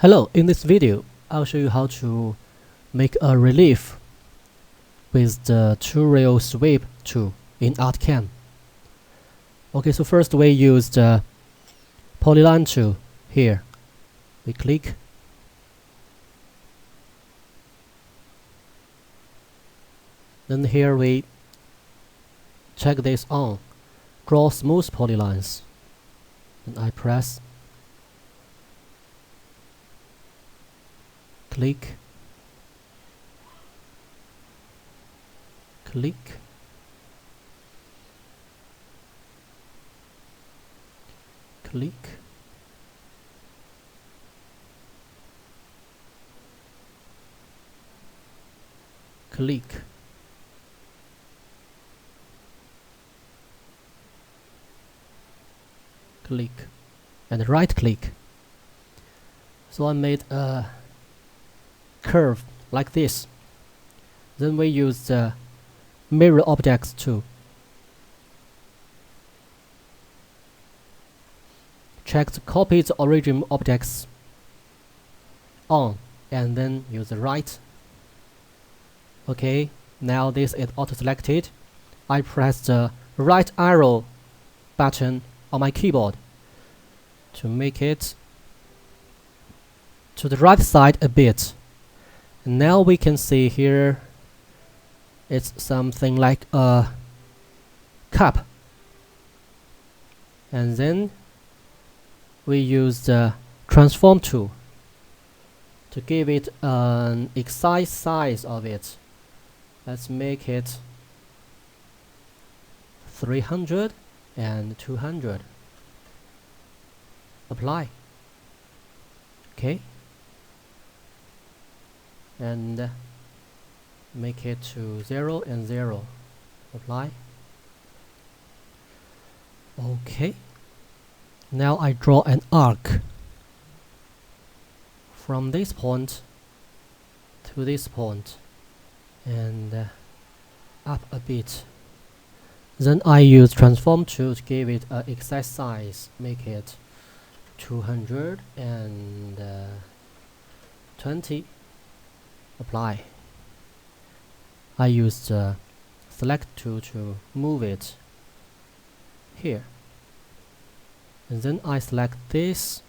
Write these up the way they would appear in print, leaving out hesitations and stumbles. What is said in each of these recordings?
Hello, in this video, I'll show you how to make a relief with the two-rail sweep tool in ArtCAM. Okay, so first we use the polyline tool here. We click. Then here we check this on. Draw smooth polylines. Then I press. Click. Click. Click. Click. Click. And right click. So I made a curve like this. Then we use the mirror objects tool. Check the copy the origin objects on and then use the right. Okay, now this is auto selected. I press the right arrow button on my keyboard to make it to the right side a bit. Now we can see here it's something like a cup, and then we use the transform tool to give it an exact size of it. Let's make it 300 and 200. Apply. Okay, and make it to 0 and 0. Apply. Okay, now I draw an arc from this point to this point and up a bit. Then I use transform tool to give it an exact size. Make it 220. Apply. I use the select tool to move it here, and then I select this,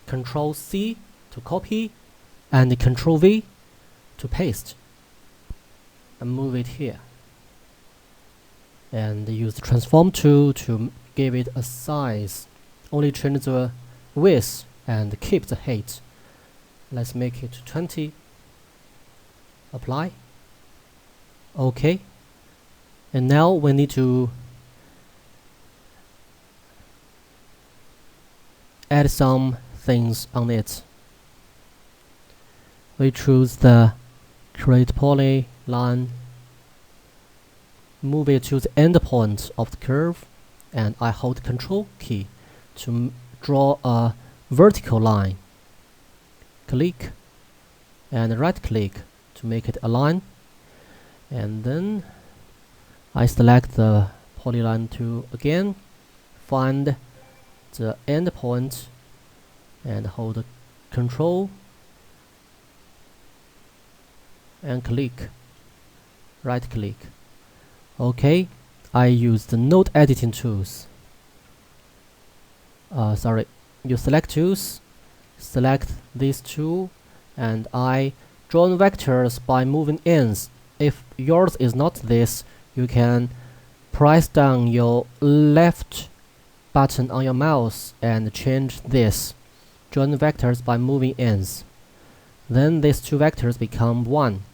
Ctrl C to copy and Ctrl V to paste and move it here, and use the transform tool to give it a size. Only change the width and keep the height. Let's make it 20. Apply. Okay, and now we need to add some things on it. We choose the create polyline, move it to the end point of the curve, and I hold Ctrl key to draw a vertical line. Click and right click to make it align, and then I select the polyline tool again, find the end point and hold Ctrl and click, right click. Okay, I use the node editing tools. You select tools, select this tool, and I draw vectors by moving ends. If yours is not this, you can press down your left button on your mouse and change this. Join vectors by moving ends. Then these two vectors become one.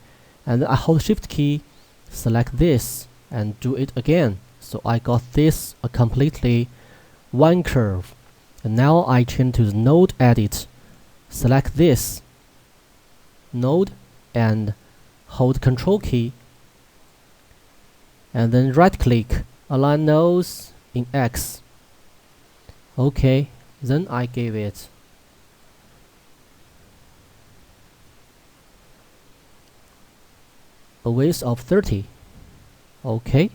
And I hold Shift key, select this, and do it again. So I got this a completely one curve. And now I change to the node edit. Select this node and hold Ctrl key, and then right click, align nodes in X. Okay, then I give it a width of 30. Okay,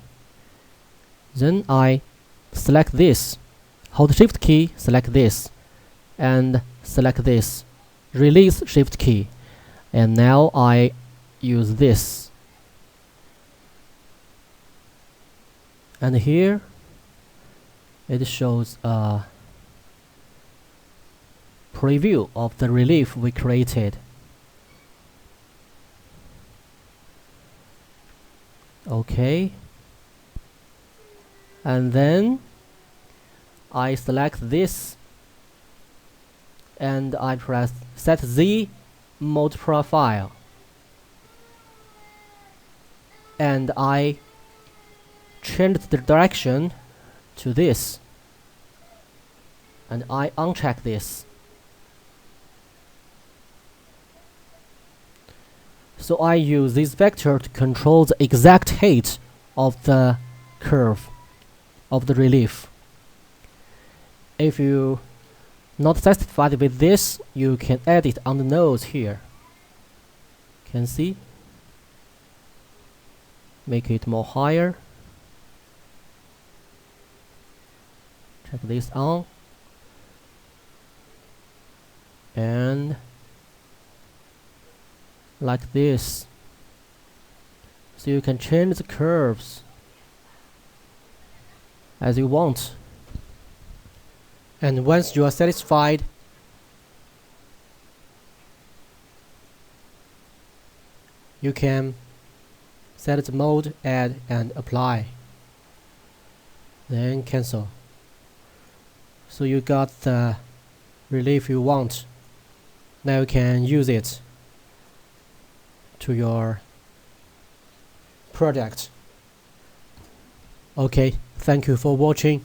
then I select this, hold Shift key, select this, and select this. release shift key, and now I use this, and here it shows a preview of the relief we created. Okay, and then I select this and I press set Z mode profile, and I change the direction to this, and I uncheck this. So I use this vector to control the exact height of the curve of the relief. If you not satisfied with this, you can edit on the nose here. Can see? Make it more higher. Check this on. And like this. So you can change the curves as you want. And once you are satisfied, you can set the mode, add and apply, then cancel. So you got the relief you want. Now you can use it to your project. Okay, thank you for watching.